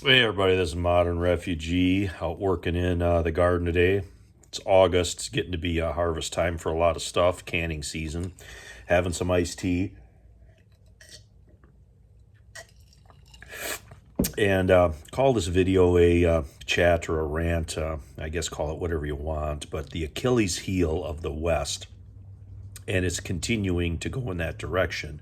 Hey everybody, this is Modern Refugee out working in the garden today. It's August, it's getting to be harvest time for a lot of stuff, canning season, having some iced tea, and call this video a chat or a rant, I guess call it whatever you want, but the Achilles heel of the West, and it's continuing to go in that direction,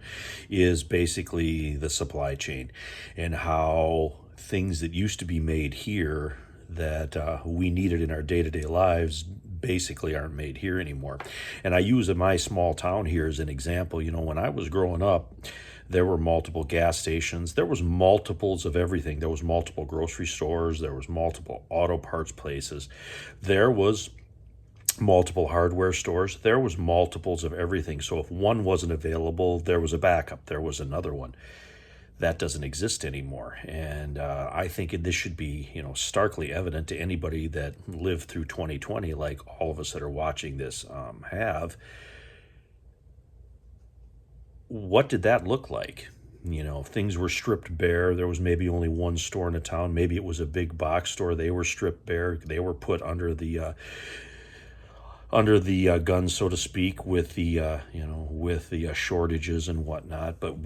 is basically the supply chain and how things that used to be made here that we needed in our day-to-day lives basically aren't made here anymore. And I use my small town here as an example. You know, when I was growing up, there were multiple gas stations, there was multiples of everything, there was multiple grocery stores, there was multiple auto parts places, there was multiple hardware stores, there was multiples of everything. So if one wasn't available, there was a backup, there was another one. That doesn't exist anymore, and I think this should be, starkly evident to anybody that lived through 2020, like all of us that are watching this have. What did that look like? Things were stripped bare. There was maybe only one store in a town. Maybe it was a big box store. They were stripped bare. They were put under the gun, so to speak, with the shortages and whatnot. But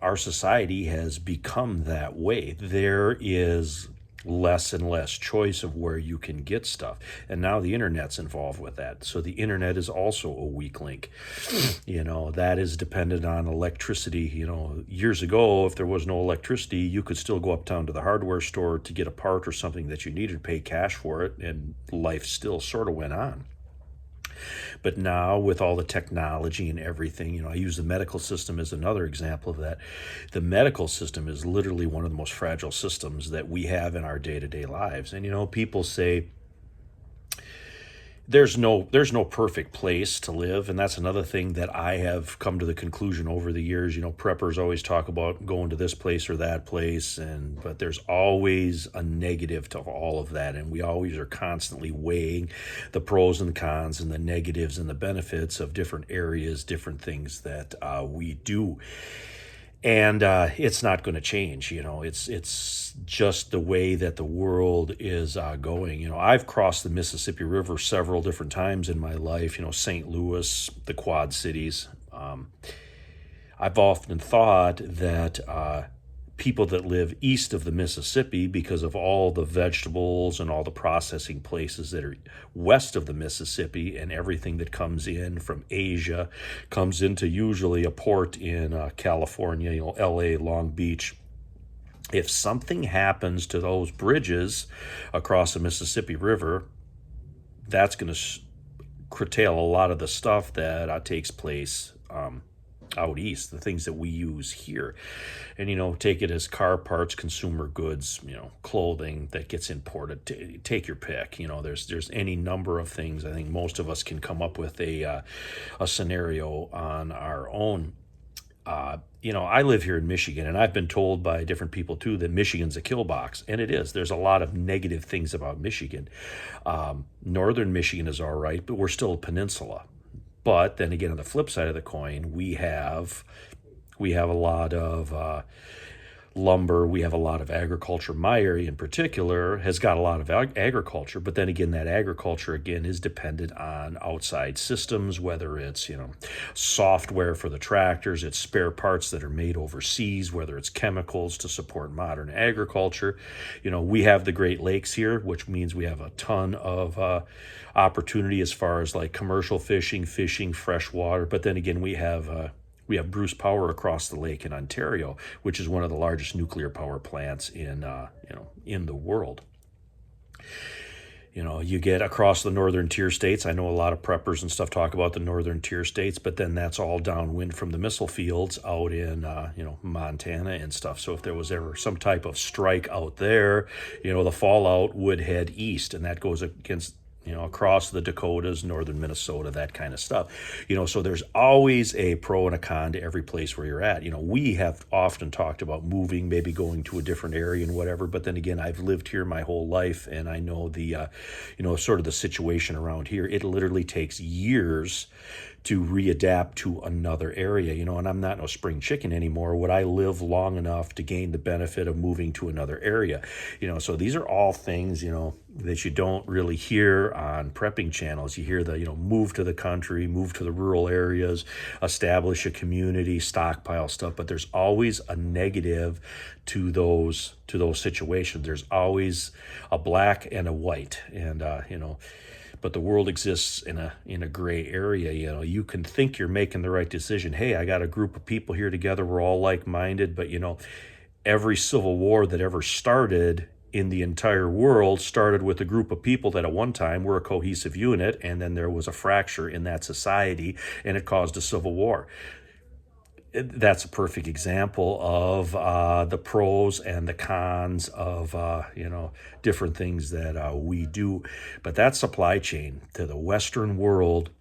our society has become that way. There is less and less choice of where you can get stuff, and now the internet's involved with that. So the internet is also a weak link. That is dependent on electricity. Years ago, if there was no electricity, you could still go uptown to the hardware store to get a part or something that you needed, pay cash for it, and life still sort of went on. But now, with all the technology and everything, I use the medical system as another example of that. The medical system is literally one of the most fragile systems that we have in our day-to-day lives. And people say there's no perfect place to live, and that's another thing that I have come to the conclusion over the years. Preppers always talk about going to this place or that place, but there's always a negative to all of that, and we always are constantly weighing the pros and the cons and the negatives and the benefits of different areas, different things that we do. And it's not going to change. It's just the way that the world is going. I've crossed the Mississippi River several different times in my life. St. Louis, the Quad Cities. I've often thought that people that live east of the Mississippi, because of all the vegetables and all the processing places that are west of the Mississippi, and everything that comes in from Asia comes into usually a port in California, LA, Long Beach. If something happens to those bridges across the Mississippi River, that's going to curtail a lot of the stuff that takes place out east, the things that we use here. And take it as car parts, consumer goods, clothing that gets imported. Take your pick. There's any number of things. I think most of us can come up with a scenario on our own. I live here in Michigan, and I've been told by different people too that Michigan's a kill box, and it is. There's a lot of negative things about Michigan. Northern Michigan is all right, but we're still a peninsula. But then again, on the flip side of the coin, we have a lot of lumber. We have a lot of agriculture. My area in particular has got a lot of agriculture, but then again, that agriculture again is dependent on outside systems, whether it's software for the tractors, it's spare parts that are made overseas, whether it's chemicals to support modern agriculture. We have the Great Lakes here, which means we have a ton of opportunity as far as like commercial fishing, freshwater. But then again, we have Bruce Power across the lake in Ontario, which is one of the largest nuclear power plants in the world. You get across the northern tier states. I know a lot of preppers and stuff talk about the northern tier states, but then that's all downwind from the missile fields out in Montana and stuff. So if there was ever some type of strike out there, the fallout would head east, and that goes against across the Dakotas, northern Minnesota, that kind of stuff. So there's always a pro and a con to every place where you're at. We have often talked about moving, maybe going to a different area and whatever, but then again, I've lived here my whole life, and I know sort of the situation around here. It literally takes years to readapt to another area, and I'm not no spring chicken anymore. Would I live long enough to gain the benefit of moving to another area? So these are all things, that you don't really hear on prepping channels. You hear the, move to the country, move to the rural areas, establish a community, stockpile stuff, but there's always a negative to those situations. There's always a black and a white, and but the world exists in a gray area. You can think you're making the right decision. Hey, I got a group of people here together. We're all like-minded. But every civil war that ever started in the entire world started with a group of people that at one time were a cohesive unit, and then there was a fracture in that society, and it caused a civil war. That's a perfect example of the pros and the cons of different things that we do. But that supply chain to the Western world,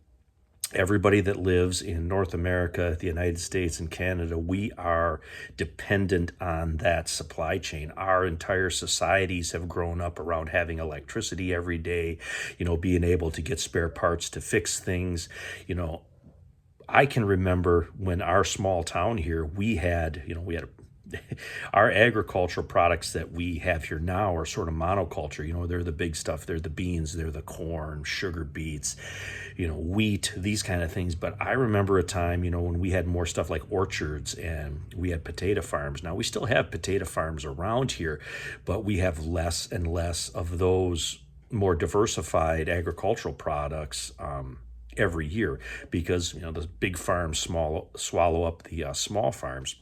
everybody that lives in North America, the United States, and Canada, we are dependent on that supply chain. Our entire societies have grown up around having electricity every day, being able to get spare parts to fix things. I can remember when our small town here, we had our agricultural products that we have here now are sort of monoculture. They're the big stuff. They're the beans, they're the corn, sugar beets, wheat, these kind of things. But I remember a time, when we had more stuff like orchards and we had potato farms. Now we still have potato farms around here, but we have less and less of those more diversified agricultural products every year, because the big farms swallow up the small farms.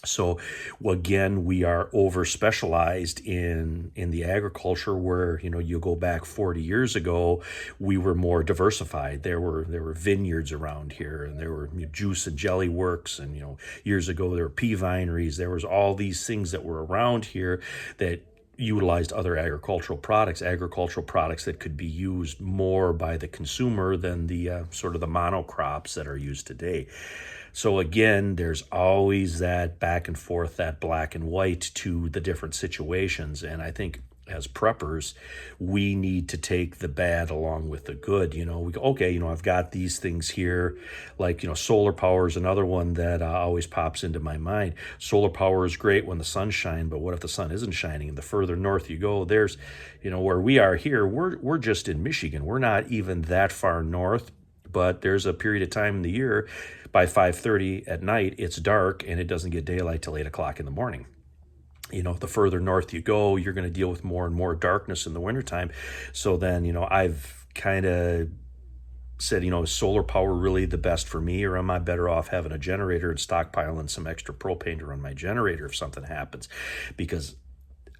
So again, we are over specialized in the agriculture, where you go back 40 years ago, we were more diversified. There were vineyards around here, and there were juice and jelly works, and years ago there were pea vineries. There was all these things that were around here that utilized other agricultural products that could be used more by the consumer than the sort of the monocrops that are used today. So again, there's always that back and forth, that black and white to the different situations. And I think as preppers, we need to take the bad along with the good. We go, okay, I've got these things here, like, solar power is another one that always pops into my mind. Solar power is great when the sun's shining, but what if the sun isn't shining? And the further north you go, there's, where we are here, we're just in Michigan. We're not even that far north, but there's a period of time in the year, by 5:30 at night, it's dark and it doesn't get daylight till 8 o'clock in the morning. The further north you go, you're going to deal with more and more darkness in the wintertime. So then, I've kind of said, is solar power really the best for me, or am I better off having a generator and stockpiling some extra propane to run my generator if something happens? Because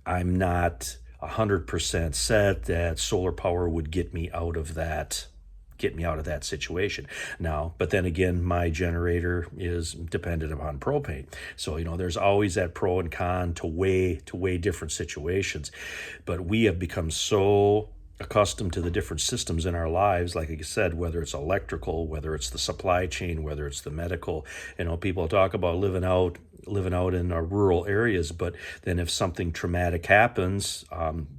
I'm not 100% set that solar power would get me out of that situation. Now, but then again, my generator is dependent upon propane. So, there's always that pro and con to weigh different situations. But we have become so accustomed to the different systems in our lives, like I said, whether it's electrical, whether it's the supply chain, whether it's the medical. People talk about living out in rural areas, but then if something traumatic happens,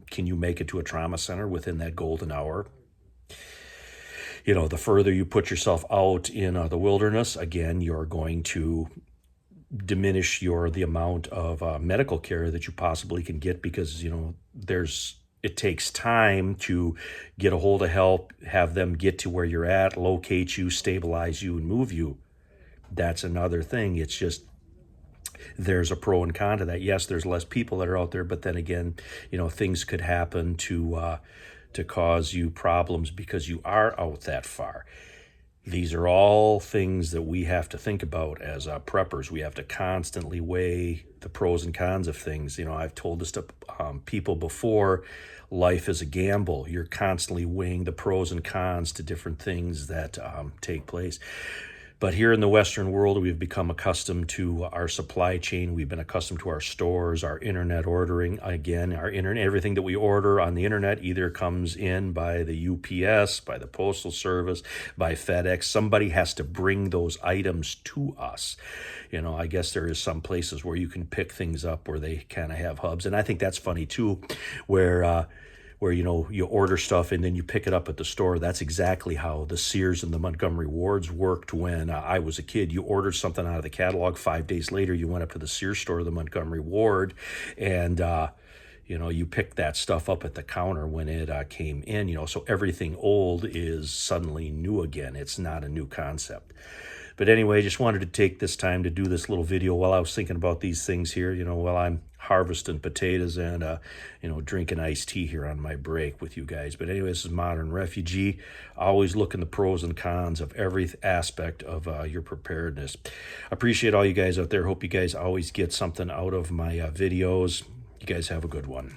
can you make it to a trauma center within that golden hour? The further you put yourself out in the wilderness, again, you're going to diminish the amount of medical care that you possibly can get, because it takes time to get a hold of help, have them get to where you're at, locate you, stabilize you, and move you. That's another thing. It's just, there's a pro and con to that. Yes, there's less people that are out there, but then again, things could happen to cause you problems because you are out that far. These are all things that we have to think about as preppers. We have to constantly weigh the pros and cons of things. I've told this to people before. Life is a gamble. You're constantly weighing the pros and cons to different things that take place. But here in the Western world, we've become accustomed to our supply chain. We've been accustomed to our stores, our internet ordering. Again, our internet, everything that we order on the internet either comes in by the UPS, by the Postal Service, by FedEx. Somebody has to bring those items to us. I guess there is some places where you can pick things up where they kind of have hubs. And I think that's funny too, where you order stuff and then you pick it up at the store. That's exactly how the Sears and the Montgomery Wards worked when I was a kid. You ordered something out of the catalog. 5 days later, you went up to the Sears store, the Montgomery Ward, and you picked that stuff up at the counter when it came in. So everything old is suddenly new again. It's not a new concept. But anyway, just wanted to take this time to do this little video while I was thinking about these things here, while I'm harvesting potatoes and, drinking iced tea here on my break with you guys. But anyway, this is Modern Refugee. Always looking the pros and cons of every aspect of your preparedness. Appreciate all you guys out there. Hope you guys always get something out of my videos. You guys have a good one.